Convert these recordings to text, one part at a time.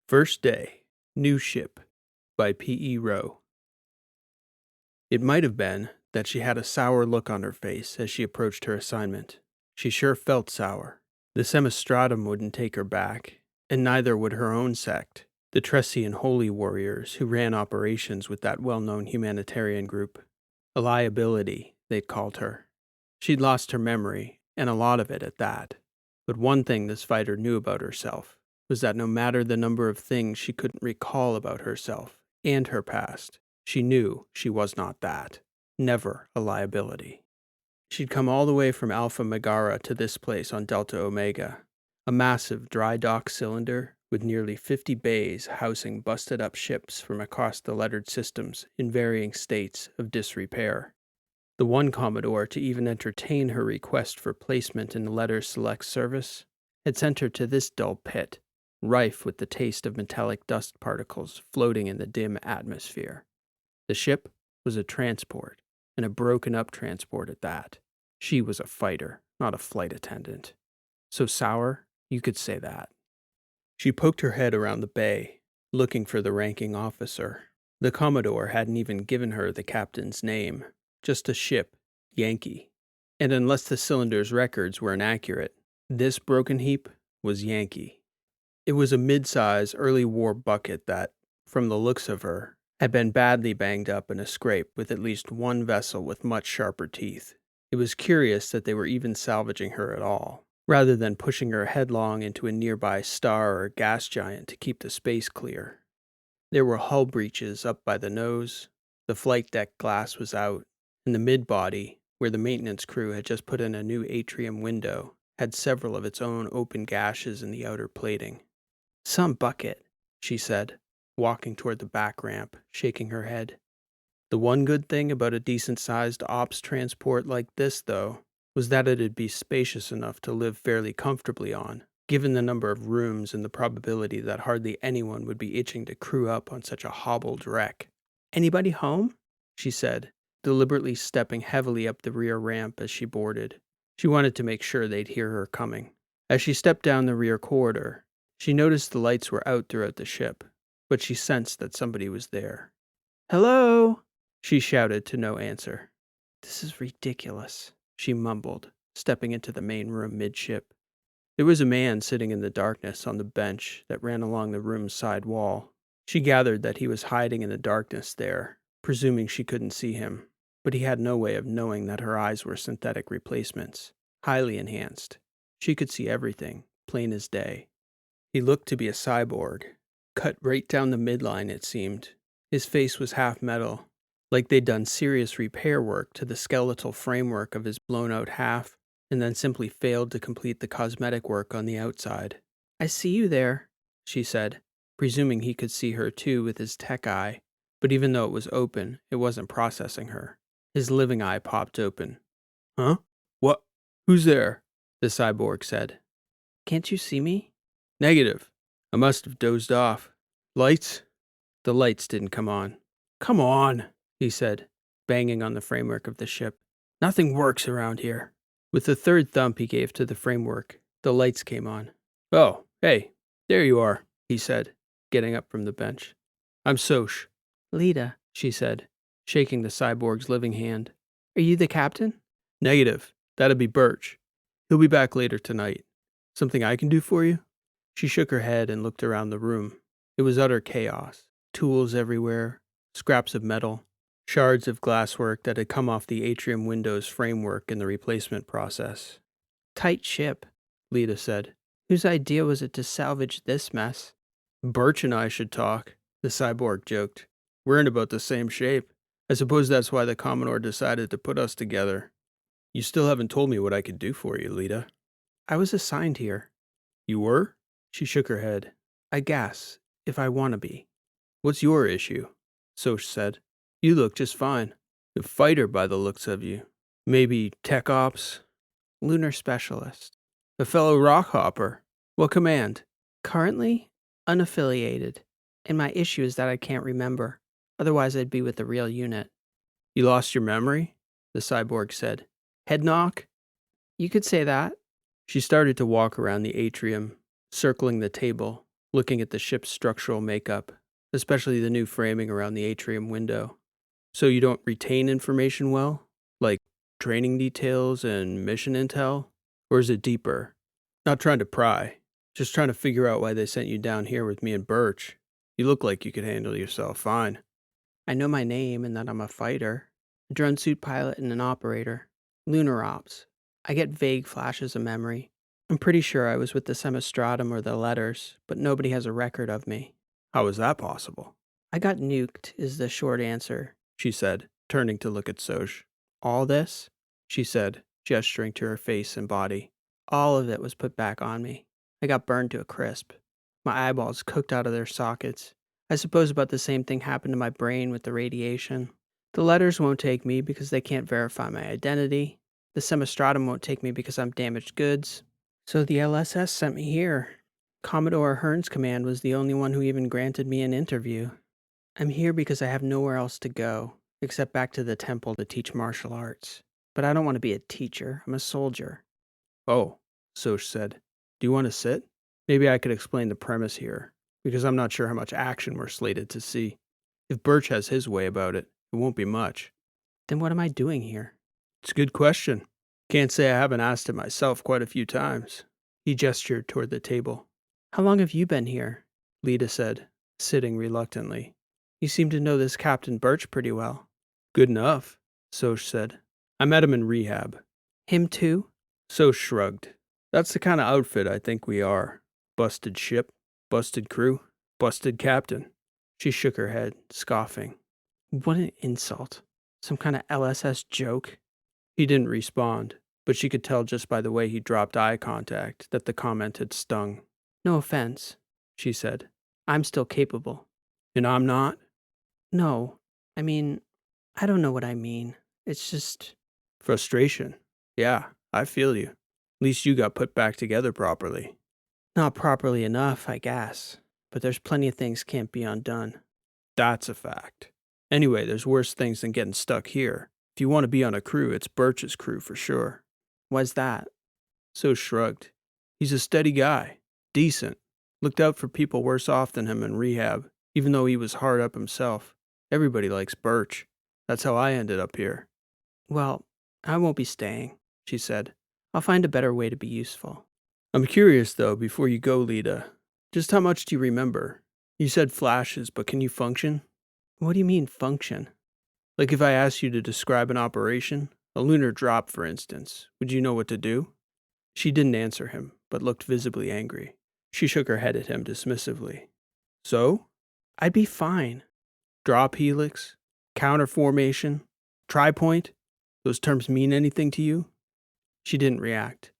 First Day, New Ship by P.E. Rowe. It might have been that she had a sour look on her face as she approached her assignment. She sure felt sour. The Semistratum wouldn't take her back, and neither would her own sect, the Tressian Holy Warriors who ran operations with that well-known humanitarian group. A liability, they'd called her. She'd lost her memory, and a lot of it at that. But one thing this fighter knew about herself was that no matter the number of things she couldn't recall about herself and her past, she knew she was not that. Never a liability. She'd come all the way from Alpha Megara to this place on Delta Omega, a massive dry dock cylinder with nearly 50 bays housing busted-up ships from across the lettered systems in varying states of disrepair. The one Commodore to even entertain her request for placement in the Letter Select service had sent her to this dull pit, rife with the taste of metallic dust particles floating in the dim atmosphere. The ship was a transport, and a broken-up transport at that. She was a fighter, not a flight attendant. So sour, you could say that. She poked her head around the bay, looking for the ranking officer. The Commodore hadn't even given her the captain's name, just a ship, Yankee. And unless the cylinder's records were inaccurate, this broken heap was Yankee. It was a mid-size early war bucket that, from the looks of her, had been badly banged up in a scrape with at least one vessel with much sharper teeth. It was curious that they were even salvaging her at all, rather than pushing her headlong into a nearby star or gas giant to keep the space clear. There were hull breaches up by the nose, the flight deck glass was out, and the mid-body, where the maintenance crew had just put in a new atrium window, had several of its own open gashes in the outer plating. "Some bucket," she said, walking toward the back ramp, shaking her head. The one good thing about a decent-sized ops transport like this, though, was that it'd be spacious enough to live fairly comfortably on, given the number of rooms and the probability that hardly anyone would be itching to crew up on such a hobbled wreck. "Anybody home?" she said, deliberately stepping heavily up the rear ramp as she boarded. She wanted to make sure they'd hear her coming. As she stepped down the rear corridor, she noticed the lights were out throughout the ship, but she sensed that somebody was there. "Hello?" she shouted to no answer. "This is ridiculous," she mumbled, stepping into the main room midship. There was a man sitting in the darkness on the bench that ran along the room's side wall. She gathered that he was hiding in the darkness there, presuming she couldn't see him, but he had no way of knowing that her eyes were synthetic replacements, highly enhanced. She could see everything, plain as day. He looked to be a cyborg, cut right down the midline, it seemed. His face was half metal, like they'd done serious repair work to the skeletal framework of his blown-out half, and then simply failed to complete the cosmetic work on the outside. "I see you there," she said, presuming he could see her too with his tech eye, but even though it was open, it wasn't processing her. His living eye popped open. "Huh? What? Who's there?" the cyborg said. "Can't you see me?" "Negative. I must have dozed off. Lights?" The lights didn't come on. "Come on," he said, banging on the framework of the ship. "Nothing works around here." With the third thump he gave to the framework, the lights came on. "Oh, hey, there you are," he said, getting up from the bench. "I'm Soch." "Lita," she said, shaking the cyborg's living hand. "Are you the captain?" "Negative. That'd be Birch. He'll be back later tonight. Something I can do for you?" She shook her head and looked around the room. It was utter chaos. Tools everywhere, scraps of metal, shards of glasswork that had come off the atrium window's framework in the replacement process. "Tight ship," Lita said. "Whose idea was it to salvage this mess?" "Birch and I should talk," the cyborg joked. "We're in about the same shape. I suppose that's why the Commodore decided to put us together. You still haven't told me what I could do for you, Lita." "I was assigned here." "You were?" She shook her head. "I guess, if I want to be." "What's your issue?" Soch said. "You look just fine. A fighter by the looks of you. Maybe tech ops?" "Lunar specialist." "A fellow rockhopper. What command?" "Currently, unaffiliated. And my issue is that I can't remember. Otherwise I'd be with the real unit." "You lost your memory?" the cyborg said. "Head knock?" "You could say that." She started to walk around the atrium, circling the table, looking at the ship's structural makeup, especially the new framing around the atrium window. So you don't retain information well? Like training details and mission intel? Or is it deeper? Not trying to pry, just trying to figure out why they sent you down here with me and Birch. You look like you could handle yourself fine. I know my name and that I'm a fighter, a drone suit pilot and an operator. Lunar ops. I get vague flashes of memory. I'm pretty sure I was with the Semistratum or the Letters, but nobody has a record of me. How is that possible? I got nuked, is the short answer, she said, turning to look at Soj. All this? She said, gesturing to her face and body. All of it was put back on me. I got burned to a crisp. My eyeballs cooked out of their sockets. I suppose about the same thing happened to my brain with the radiation. The Letters won't take me because they can't verify my identity. The Semistratum won't take me because I'm damaged goods. So the LSS sent me here. Commodore Hearn's command was the only one who even granted me an interview. I'm here because I have nowhere else to go, except back to the temple to teach martial arts. But I don't want to be a teacher, I'm a soldier. Oh, Soch said. Do you want to sit? Maybe I could explain the premise here, because I'm not sure how much action we're slated to see. If Birch has his way about it, it won't be much. Then what am I doing here? It's a good question. Can't say I haven't asked it myself quite a few times. He gestured toward the table. How long have you been here? Lita said, sitting reluctantly. You seem to know this Captain Birch pretty well. Good enough, Soch said. I met him in rehab. Him too? Soch shrugged. That's the kind of outfit I think we are. Busted ship, busted crew, busted captain. She shook her head, scoffing. What an insult. Some kind of LSS joke? He didn't respond, but she could tell just by the way he dropped eye contact that the comment had stung. No offense, she said. I'm still capable. And I'm not? No. I mean, I don't know what I mean. It's just... Frustration. Yeah, I feel you. At least you got put back together properly. Not properly enough, I guess. But there's plenty of things can't be undone. That's a fact. Anyway, there's worse things than getting stuck here. If you want to be on a crew, it's Birch's crew for sure. Why's that? So shrugged. He's a steady guy. Decent. Looked out for people worse off than him in rehab, even though he was hard up himself. Everybody likes Birch. That's how I ended up here. Well, I won't be staying, she said. I'll find a better way to be useful. I'm curious, though, before you go, Lita. Just how much do you remember? You said flashes, but can you function? What do you mean, function? Like if I asked you to describe an operation, a lunar drop, for instance, would you know what to do? She didn't answer him, but looked visibly angry. She shook her head at him dismissively. So? I'd be fine. Drop helix? Counter formation? Tripoint? Those terms mean anything to you? She didn't react.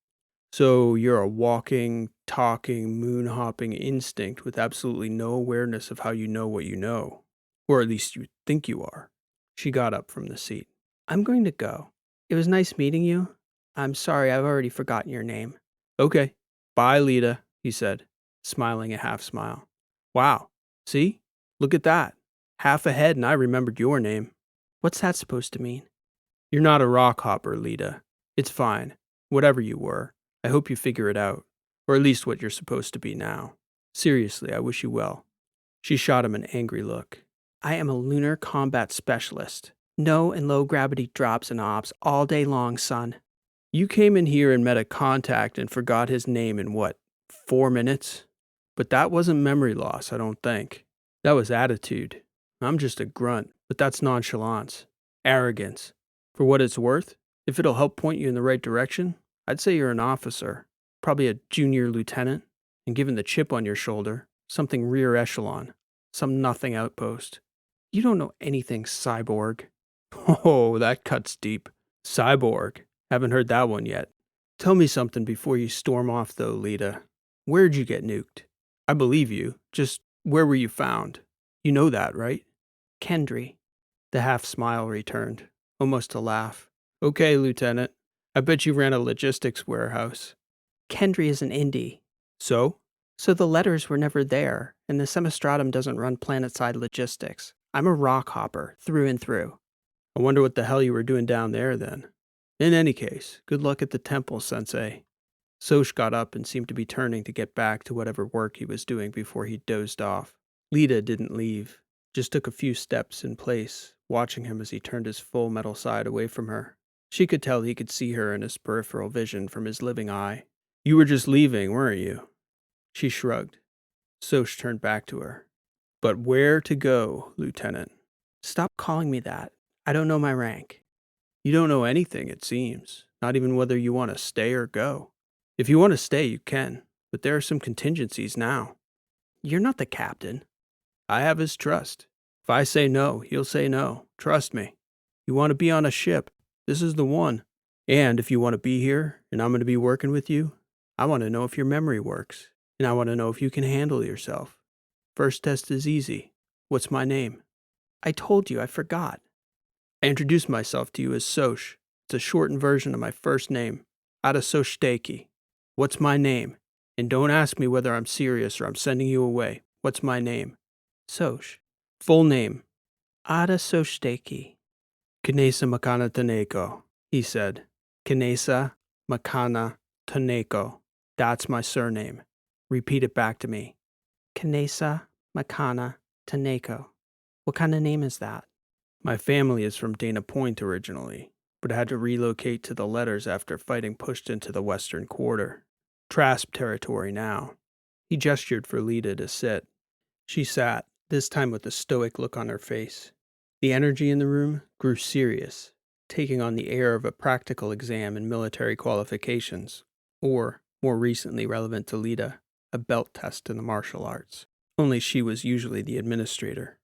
So you're a walking, talking, moon-hopping instinct with absolutely no awareness of how you know what you know. Or at least you think you are. She got up from the seat. I'm going to go. It was nice meeting you. I'm sorry, I've already forgotten your name. Okay. Bye, Lita, he said, smiling a half smile. Wow. See? Look at that. Half ahead and I remembered your name. What's that supposed to mean? You're not a rock hopper, Lita. It's fine. Whatever you were. I hope you figure it out. Or at least what you're supposed to be now. Seriously, I wish you well. She shot him an angry look. I am a lunar combat specialist. No and low gravity drops and ops all day long, son. You came in here and met a contact and forgot his name in what, 4 minutes? But that wasn't memory loss, I don't think. That was attitude. I'm just a grunt, but that's nonchalance. Arrogance. For what it's worth, if it'll help point you in the right direction, I'd say you're an officer. Probably a junior lieutenant. And given the chip on your shoulder, something rear echelon. Some nothing outpost. You don't know anything, cyborg. Oh, that cuts deep. Cyborg. Haven't heard that one yet. Tell me something before you storm off, though, Lita. Where'd you get nuked? I believe you. Just where were you found? You know that, right? Kendry. The half smile returned, almost a laugh. Okay, Lieutenant. I bet you ran a logistics warehouse. Kendry is an indie. So? So the Letters were never there, and the Semistratum doesn't run planet-side logistics. I'm a rock hopper, through and through. I wonder what the hell you were doing down there, then. In any case, good luck at the temple, Sensei. Soch got up and seemed to be turning to get back to whatever work he was doing before he dozed off. Lita didn't leave, just took a few steps in place, watching him as he turned his full metal side away from her. She could tell he could see her in his peripheral vision from his living eye. "You were just leaving, weren't you?" She shrugged. Soch turned back to her. "But where to go, Lieutenant?" "Stop calling me that. I don't know my rank." "You don't know anything, it seems. Not even whether you want to stay or go. If you want to stay, you can, but there are some contingencies now." "You're not the captain." "I have his trust. If I say no, he'll say no. Trust me. You want to be on a ship, this is the one. And if you want to be here, and I'm going to be working with you, I want to know if your memory works, and I want to know if you can handle yourself. First test is easy. What's my name?" "I told you, I forgot." "I introduced myself to you as Soch. It's a shortened version of my first name, Ada Soshteki. What's my name? And don't ask me whether I'm serious or I'm sending you away. What's my name?" "Soch." "Full name." "Ada Soshteki." "Kinesa Makana Taneko," he said. "Kinesa Makana Taneko. That's my surname. Repeat it back to me." "Kinesa Makana Taneko. What kind of name is that?" "My family is from Dana Point originally, but had to relocate to the Letters after fighting pushed into the Western Quarter. Trasp territory now." He gestured for Lita to sit. She sat, this time with a stoic look on her face. The energy in the room grew serious, taking on the air of a practical exam in military qualifications, or, more recently relevant to Lita, a belt test in the martial arts. Only she was usually the administrator.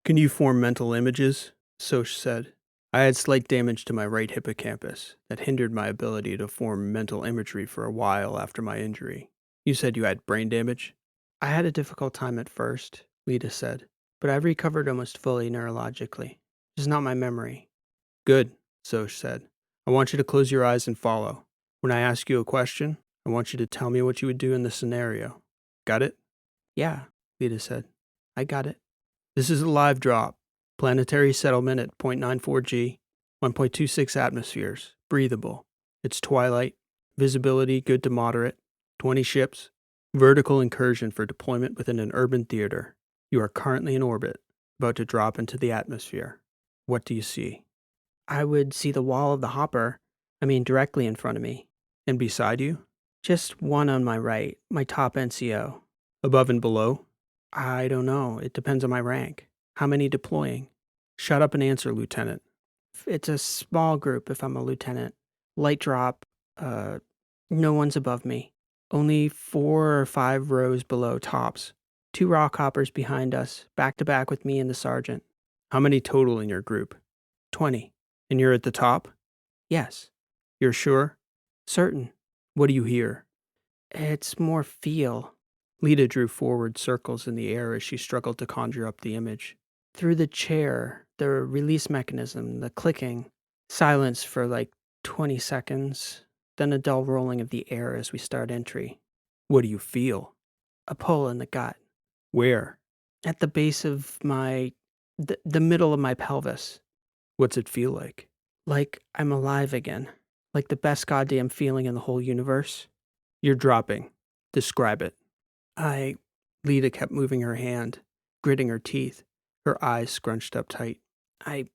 "Can you form mental images?" Soch said. "I had slight damage to my right hippocampus that hindered my ability to form mental imagery for a while after my injury. You said you had brain damage?" "I had a difficult time at first," Lita said, "but I've recovered almost fully neurologically. Just not my memory." "Good," Soch said. "I want you to close your eyes and follow. When I ask you a question, I want you to tell me what you would do in the scenario. Got it?" "Yeah," Lita said. "I got it." "This is a live drop. Planetary settlement at 0.94 G, 1.26 atmospheres, breathable. It's twilight, visibility good to moderate, 20 ships, vertical incursion for deployment within an urban theater. You are currently in orbit, about to drop into the atmosphere. What do you see?" "I would see the wall of the hopper, directly in front of me." "And beside you?" "Just one on my right, my top NCO." "Above and below?" "I don't know. It depends on my rank. How many deploying?" "Shut up and answer, Lieutenant." "It's a small group if I'm a lieutenant. Light drop, no one's above me. Only 4 or 5 rows below tops. 2 rock hoppers behind us, back to back with me and the sergeant." "How many total in your group?" 20. "And you're at the top?" "Yes." "You're sure?" "Certain." "What do you hear?" "It's more feel." Lita drew forward circles in the air as she struggled to conjure up the image. "Through the chair, the release mechanism, the clicking. Silence for like 20 seconds, then a dull rolling of the air as we start entry. "What do you feel?" A pull in the gut. "Where?" At the base of the middle of my pelvis. "What's it feel like?" Like I'm alive again. Like the best goddamn feeling in the whole universe." "You're dropping. Describe it." Lita kept moving her hand, gritting her teeth, her eyes scrunched up tight. I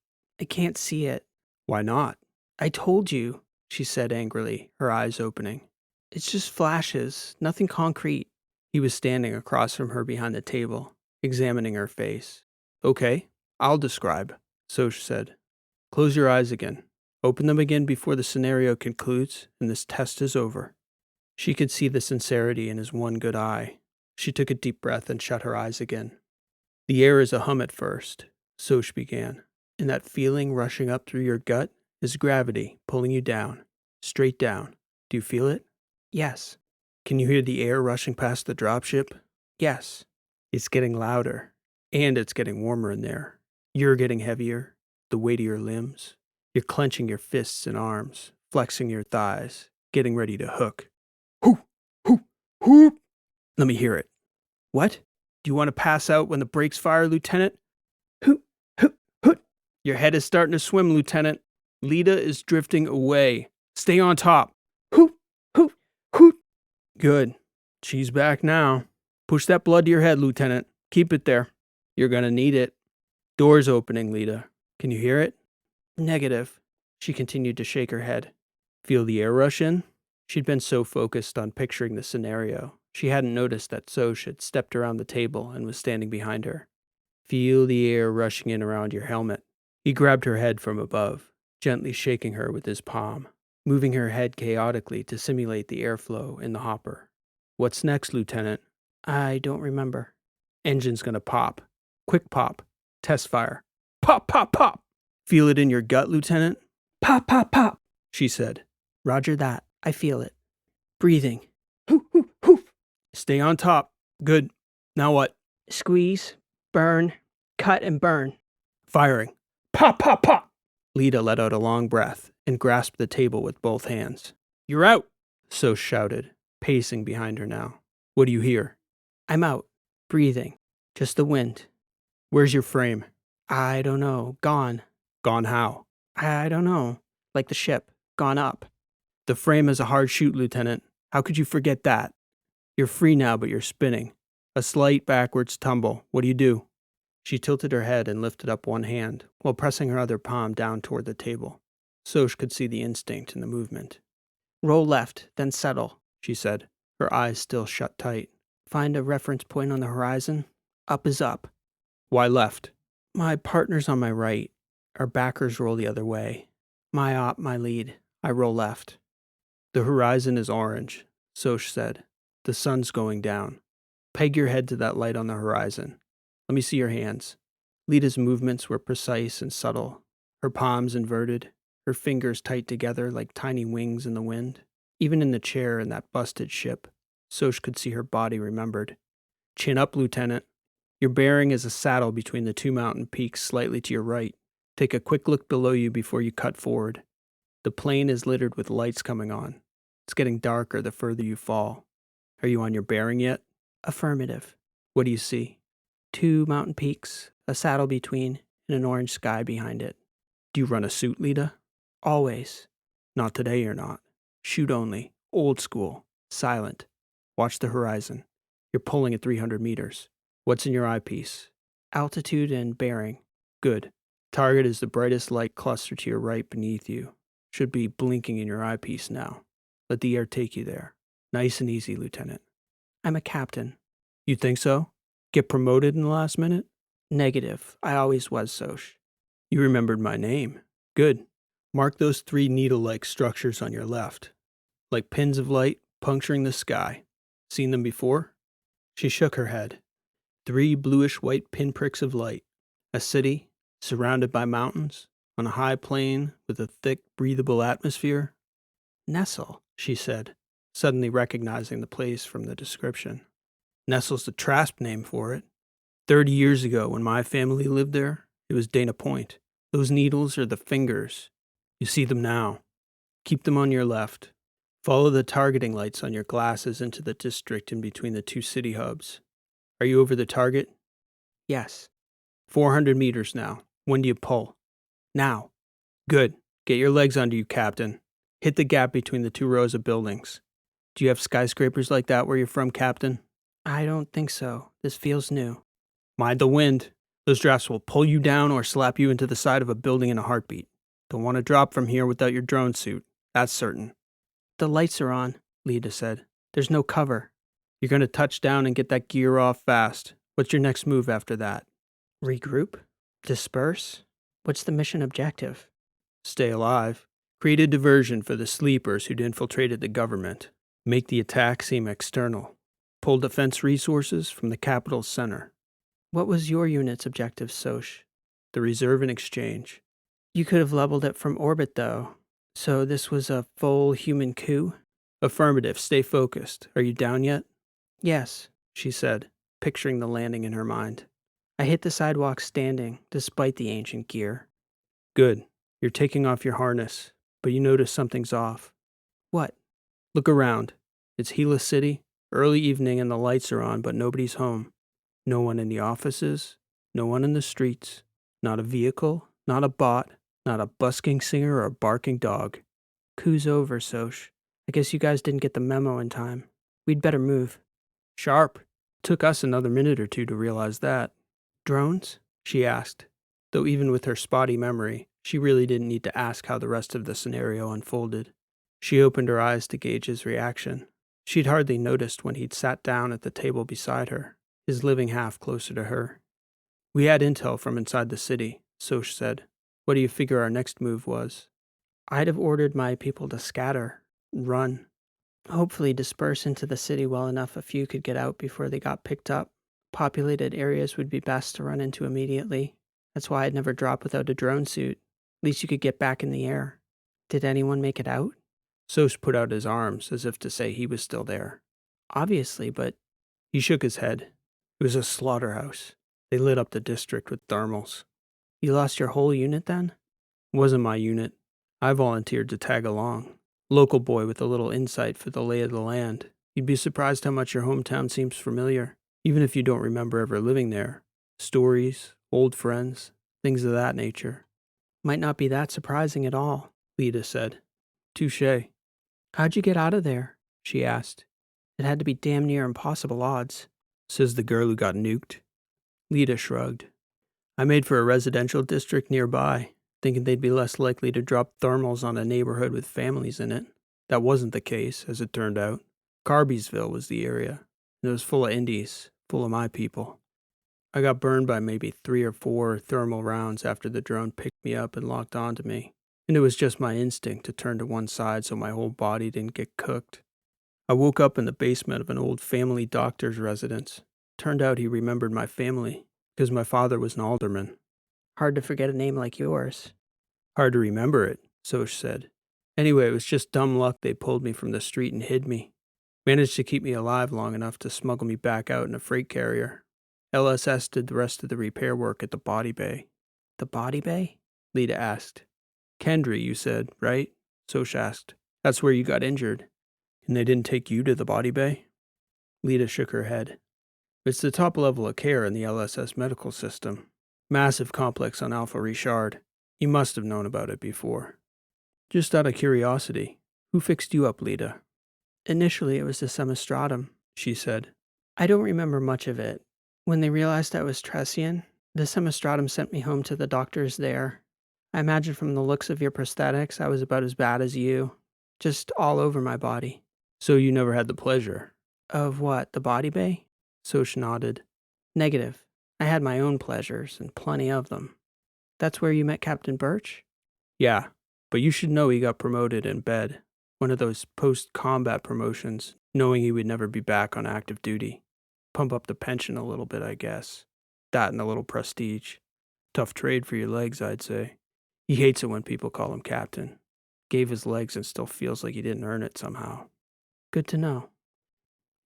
can't see it." "Why not?" "I told you," she said angrily, her eyes opening. "It's just flashes, nothing concrete." He was standing across from her behind the table, examining her face. "Okay, I'll describe," Soch said. "Close your eyes again. Open them again before the scenario concludes and this test is over." She could see the sincerity in his one good eye. She took a deep breath and shut her eyes again. "The air is a hum at first," Soch began, "and that feeling rushing up through your gut is gravity pulling you down, straight down. Do you feel it?" "Yes." "Can you hear the air rushing past the dropship?" "Yes." "It's getting louder, and it's getting warmer in there. You're getting heavier, the weight of your limbs. You're clenching your fists and arms, flexing your thighs, getting ready to hook. Hoop, hoop, hoop. Let me hear it. What? Do you want to pass out when the brakes fire, Lieutenant? Hoop, hoop, hoop. Your head is starting to swim, Lieutenant. Lita is drifting away. Stay on top. Hoop, hoop, hoop. Good. She's back now. Push that blood to your head, Lieutenant. Keep it there. You're gonna need it. Door's opening, Lita. Can you hear it? Negative. She continued to shake her head. Feel the air rush in? She'd been so focused on picturing the scenario, she hadn't noticed that Soch had stepped around the table and was standing behind her. Feel the air rushing in around your helmet. He grabbed her head from above, gently shaking her with his palm, moving her head chaotically to simulate the airflow in the hopper. What's next, Lieutenant? I don't remember. Engine's gonna pop. Quick pop. Test fire. Pop, pop, pop! Feel it in your gut, Lieutenant? Pop, pop, pop, She said. Roger that. I feel it. Breathing. Hoof, hoof, hoof. Stay on top. Good. Now what? Squeeze, burn, cut and burn. Firing. Pop, pop, pop! Lita let out a long breath and grasped the table with both hands. You're out! Soch shouted, pacing behind her now. What do you hear? I'm out. Breathing. Just the wind. Where's your frame? I don't know. Gone. Gone how? I don't know. Like the ship. Gone up. The frame is a hard shoot, Lieutenant. How could you forget that? You're free now, but you're spinning. A slight backwards tumble. What do you do? She tilted her head and lifted up one hand while pressing her other palm down toward the table. Soch could see the instinct in the movement. Roll left, then settle, She said, her eyes still shut tight. Find a reference point on the horizon. Up is up. Why left? My partner's on my right. Our backers roll the other way. My op, my lead. I roll left. The horizon is orange, Soch said. The sun's going down. Peg your head to that light on the horizon. Let me see your hands. Lita's movements were precise and subtle, her palms inverted, her fingers tight together like tiny wings in the wind. Even in the chair in that busted ship, Soch could see her body remembered. Chin up, Lieutenant. Your bearing is a saddle between the two mountain peaks slightly to your right. Take a quick look below you before you cut forward. The plain is littered with lights coming on. It's getting darker the further you fall. Are you on your bearing yet? Affirmative. What do you see? 2 mountain peaks, a saddle between, and an orange sky behind it. Do you run a suit, Lita? Always. Not today, you're not. Shoot only. Old school. Silent. Watch the horizon. You're pulling at 300 meters. What's in your eyepiece? Altitude and bearing. Good. Target is the brightest light cluster to your right beneath you. Should be blinking in your eyepiece now. Let the air take you there. Nice and easy, Lieutenant. I'm a captain. You think so? Get promoted in the last minute? Negative. I always was, Soch. You remembered my name. Good. Mark those 3 needle-like structures on your left. Like pins of light puncturing the sky. Seen them before? She shook her head. 3 bluish-white pinpricks of light. A city, surrounded by mountains, on a high plain with a thick, breathable atmosphere. Nestle, she said, suddenly recognizing the place from the description. Nestle's the Trasp name for it. 30 years ago, when my family lived there, it was Dana Point. Those needles are the fingers. You see them now. Keep them on your left. Follow the targeting lights on your glasses into the district in between the 2 city hubs. Are you over the target? Yes. 400 meters now. When do you pull? Now. Good. Get your legs under you, Captain. Hit the gap between the 2 rows of buildings. Do you have skyscrapers like that where you're from, Captain? I don't think so. This feels new. Mind the wind. Those drafts will pull you down or slap you into the side of a building in a heartbeat. Don't want to drop from here without your drone suit. That's certain. The lights are on, Lita said. There's no cover. You're going to touch down and get that gear off fast. What's your next move after that? Regroup? Disperse? What's the mission objective? Stay alive. Create a diversion for the sleepers who'd infiltrated the government. Make the attack seem external. Pull defense resources from the capital's center. What was your unit's objective, Soch? The reserve and exchange. You could have leveled it from orbit, though. So this was a full human coup? Affirmative. Stay focused. Are you down yet? Yes, She said, picturing the landing in her mind. I hit the sidewalk standing, despite the ancient gear. Good. You're taking off your harness, but you notice something's off. What? Look around. It's Gila City. Early evening and the lights are on, but nobody's home. No one in the offices. No one in the streets. Not a vehicle. Not a bot. Not a busking singer or a barking dog. Coup's over, Soch. I guess you guys didn't get the memo in time. We'd better move. Sharp. Took us another minute or two to realize that. Drones? She asked, though even with her spotty memory, she really didn't need to ask how the rest of the scenario unfolded. She opened her eyes to gauge his reaction. She'd hardly noticed when he'd sat down at the table beside her, his living half closer to her. We had intel from inside the city, Soch said. What do you figure our next move was? I'd have ordered my people to scatter, run. Hopefully disperse into the city well enough a few could get out before they got picked up. Populated areas would be best to run into immediately. That's why I'd never drop without a drone suit. At least you could get back in the air. Did anyone make it out? Soch put out his arms as if to say he was still there. Obviously, but... He shook his head. It was a slaughterhouse. They lit up the district with thermals. You lost your whole unit then? It wasn't my unit. I volunteered to tag along. Local boy with a little insight for the lay of the land. You'd be surprised how much your hometown seems familiar, even if you don't remember ever living there. Stories, old friends, things of that nature. Might not be that surprising at all, Lita said. Touché. How'd you get out of there? She asked. It had to be damn near impossible odds. Says the girl who got nuked. Lita shrugged. I made for a residential district nearby, thinking they'd be less likely to drop thermals on a neighborhood with families in it. That wasn't the case, as it turned out. Carbiesville was the area, and it was full of Indies, full of my people. I got burned by maybe 3 or 4 thermal rounds after the drone picked me up and locked onto me, and it was just my instinct to turn to one side so my whole body didn't get cooked. I woke up in the basement of an old family doctor's residence. Turned out he remembered my family, because my father was an alderman. Hard to forget a name like yours. Hard to remember it, Soch said. Anyway, it was just dumb luck they pulled me from the street and hid me. Managed to keep me alive long enough to smuggle me back out in a freight carrier. LSS did the rest of the repair work at the body bay. The body bay? Lita asked. Kendry, you said, right? Soch asked. That's where you got injured. And they didn't take you to the body bay? Lita shook her head. It's the top level of care in the LSS medical system. Massive complex on Alpha Richard. You must have known about it before. Just out of curiosity, who fixed you up, Lita? Initially it was the semistratum, she said. I don't remember much of it. When they realized I was Tressian, the semistratum sent me home to the doctors there. I imagine from the looks of your prosthetics, I was about as bad as you. Just all over my body. So you never had the pleasure? Of what, the body bay? Soch nodded. Negative. I had my own pleasures, and plenty of them. That's where you met Captain Birch? Yeah, but you should know he got promoted in bed. One of those post-combat promotions, knowing he would never be back on active duty. Pump up the pension a little bit, I guess. That and a little prestige. Tough trade for your legs, I'd say. He hates it when people call him captain. Gave his legs and still feels like he didn't earn it somehow. Good to know.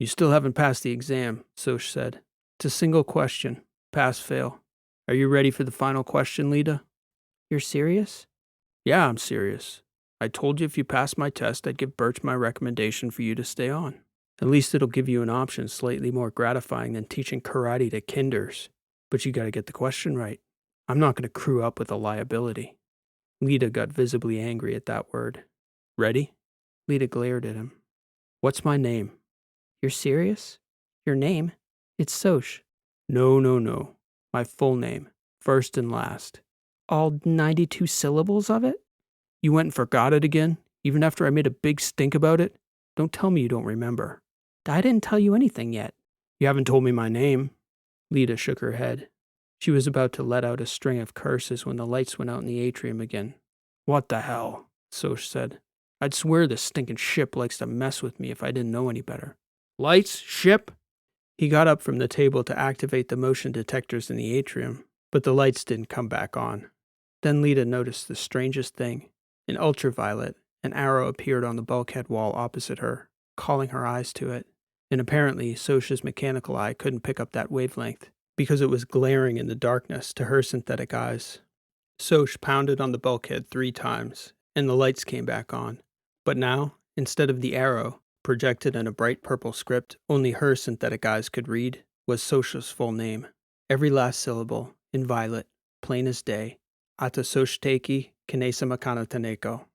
You still haven't passed the exam, Soch said. It's a single question. Pass-fail. Are you ready for the final question, Lita? You're serious? Yeah, I'm serious. I told you if you passed my test, I'd give Birch my recommendation for you to stay on. At least it'll give you an option slightly more gratifying than teaching karate to kinders. But you gotta get the question right. I'm not gonna crew up with a liability. Lita got visibly angry at that word. Ready? Lita glared at him. What's my name? You're serious? Your name? It's Soch. No. My full name. First and last. All 92 syllables of it? You went and forgot it again? Even after I made a big stink about it? Don't tell me you don't remember. I didn't tell you anything yet. You haven't told me my name. Lita shook her head. She was about to let out a string of curses when the lights went out in the atrium again. What the hell? Soch said. I'd swear this stinking ship likes to mess with me if I didn't know any better. Lights? Ship? He got up from the table to activate the motion detectors in the atrium, but the lights didn't come back on. Then Lita noticed the strangest thing. In ultraviolet, an arrow appeared on the bulkhead wall opposite her, calling her eyes to it. And apparently, Soch's mechanical eye couldn't pick up that wavelength, because it was glaring in the darkness to her synthetic eyes. Soch pounded on the bulkhead 3 times, and the lights came back on. But now, instead of the arrow, projected in a bright purple script only her synthetic eyes could read, was Soch's full name. Every last syllable, in violet, plain as day. Ata Sochteki Kinesa Makano Taneko.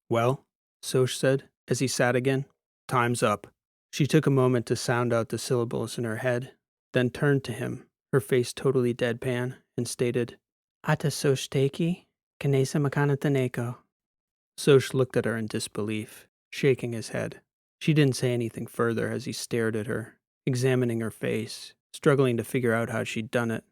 Well, Soch said, as he sat again, time's up. She took a moment to sound out the syllables in her head, then turned to him, her face totally deadpan, and stated, Ata soshteki, kanesa makanataneko. Soch looked at her in disbelief, shaking his head. She didn't say anything further as he stared at her, examining her face, struggling to figure out how she'd done it.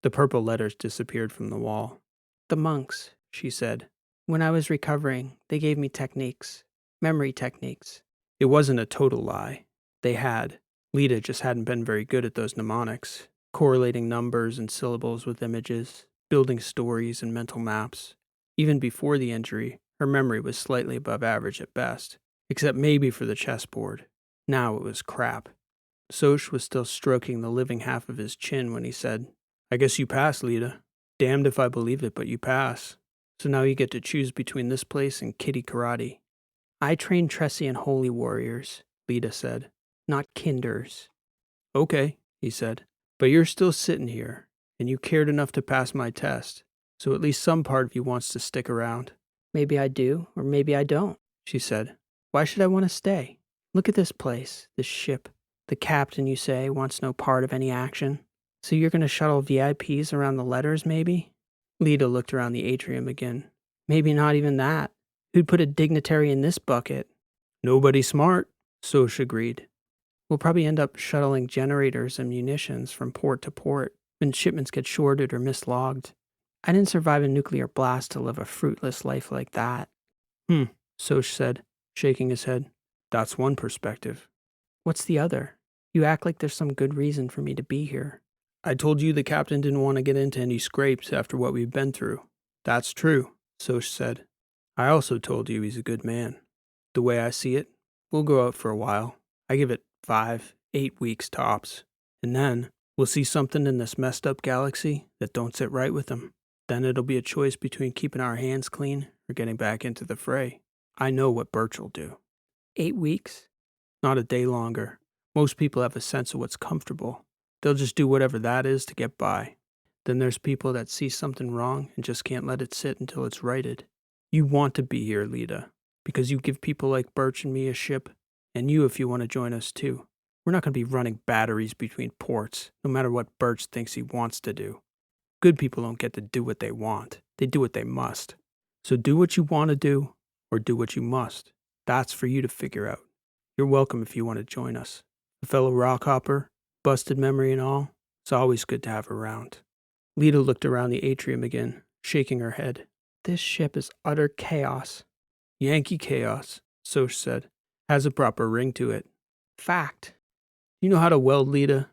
The purple letters disappeared from the wall. The monks, she said. When I was recovering, they gave me techniques. Memory techniques. It wasn't a total lie. They had. Lita just hadn't been very good at those mnemonics, correlating numbers and syllables with images, building stories and mental maps. Even before the injury, her memory was slightly above average at best, except maybe for the chessboard. Now it was crap. Soch was still stroking the living half of his chin when he said, I guess you pass, Lita. Damned if I believe it, but you pass. So now you get to choose between this place and kitty karate. I train Tressian holy warriors, Lita said, not kinders. Okay, he said, but you're still sitting here, and you cared enough to pass my test, so at least some part of you wants to stick around. Maybe I do, or maybe I don't, she said. Why should I want to stay? Look at this place, this ship. The captain, you say, wants no part of any action. So you're going to shuttle VIPs around the letters, maybe? Lita looked around the atrium again. Maybe not even that. Who'd put a dignitary in this bucket? Nobody smart, Soch agreed. We'll probably end up shuttling generators and munitions from port to port when shipments get shorted or mislogged. I didn't survive a nuclear blast to live a fruitless life like that. Soch said, shaking his head. That's one perspective. What's the other? You act like there's some good reason for me to be here. I told you the captain didn't want to get into any scrapes after what we've been through. That's true, Soch said. I also told you he's a good man. The way I see it, we'll go out for a while. I give it 5, 8 weeks tops. And then we'll see something in this messed up galaxy that don't sit right with him. Then it'll be a choice between keeping our hands clean or getting back into the fray. I know what Birch will do. 8 weeks? Not a day longer. Most people have a sense of what's comfortable. They'll just do whatever that is to get by. Then there's people that see something wrong and just can't let it sit until it's righted. You want to be here, Lita, because you give people like Birch and me a ship, and you if you want to join us too. We're not going to be running batteries between ports, no matter what Birch thinks he wants to do. Good people don't get to do what they want. They do what they must. So do what you want to do, or do what you must. That's for you to figure out. You're welcome if you want to join us. A fellow rockhopper, busted memory and all, it's always good to have around. Lita looked around the atrium again, shaking her head. This ship is utter chaos. Yankee chaos, Soch said. Has a proper ring to it. Fact. You know how to weld, Lita?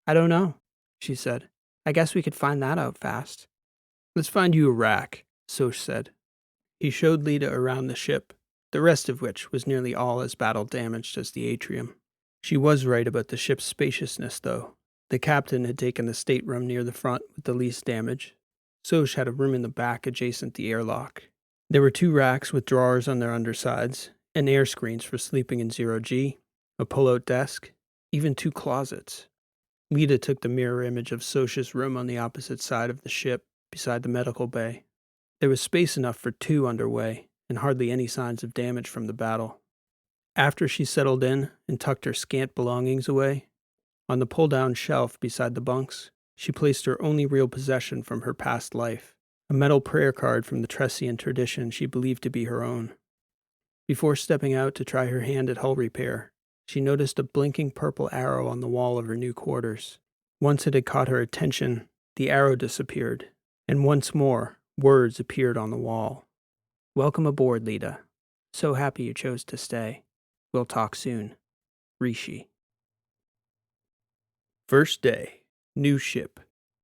I don't know, she said. I guess we could find that out fast. Let's find you a rack, Soch said. He showed Lita around the ship, the rest of which was nearly all as battle damaged as the atrium. She was right about the ship's spaciousness, though. The captain had taken the stateroom near the front with the least damage. Soch had a room in the back adjacent the airlock. There were 2 racks with drawers on their undersides, and air screens for sleeping in 0G, a pull-out desk, even 2 closets. Lita took the mirror image of Soch's room on the opposite side of the ship, beside the medical bay. There was space enough for 2 underway, and hardly any signs of damage from the battle. After she settled in and tucked her scant belongings away, on the pull-down shelf beside the bunks, she placed her only real possession from her past life, a metal prayer card from the Tressian tradition she believed to be her own. Before stepping out to try her hand at hull repair, she noticed a blinking purple arrow on the wall of her new quarters. Once it had caught her attention, the arrow disappeared, and once more, words appeared on the wall. Welcome aboard, Lita. So happy you chose to stay. We'll talk soon. Rishi. First day. New ship.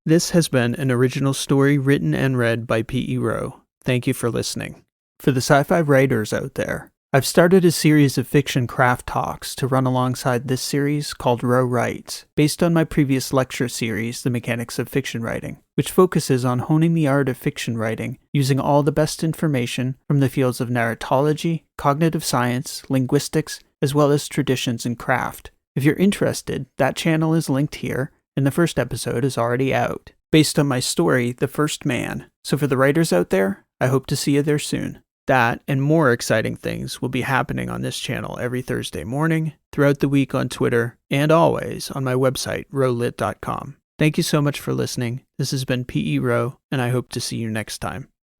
This has been an original story written and read by P.E. Rowe. Thank you for listening. For the sci-fi writers out there, I've started a series of fiction craft talks to run alongside this series called Rowe Writes, based on my previous lecture series, The Mechanics of Fiction Writing, which focuses on honing the art of fiction writing using all the best information from the fields of narratology, cognitive science, linguistics, as well as traditions and craft. If you're interested, that channel is linked here, and the first episode is already out, based on my story, The First Man. So for the writers out there, I hope to see you there soon. That and more exciting things will be happening on this channel every Thursday morning, throughout the week on Twitter, and always on my website, rowlit.com. Thank you so much for listening. This has been P.E. Row, and I hope to see you next time.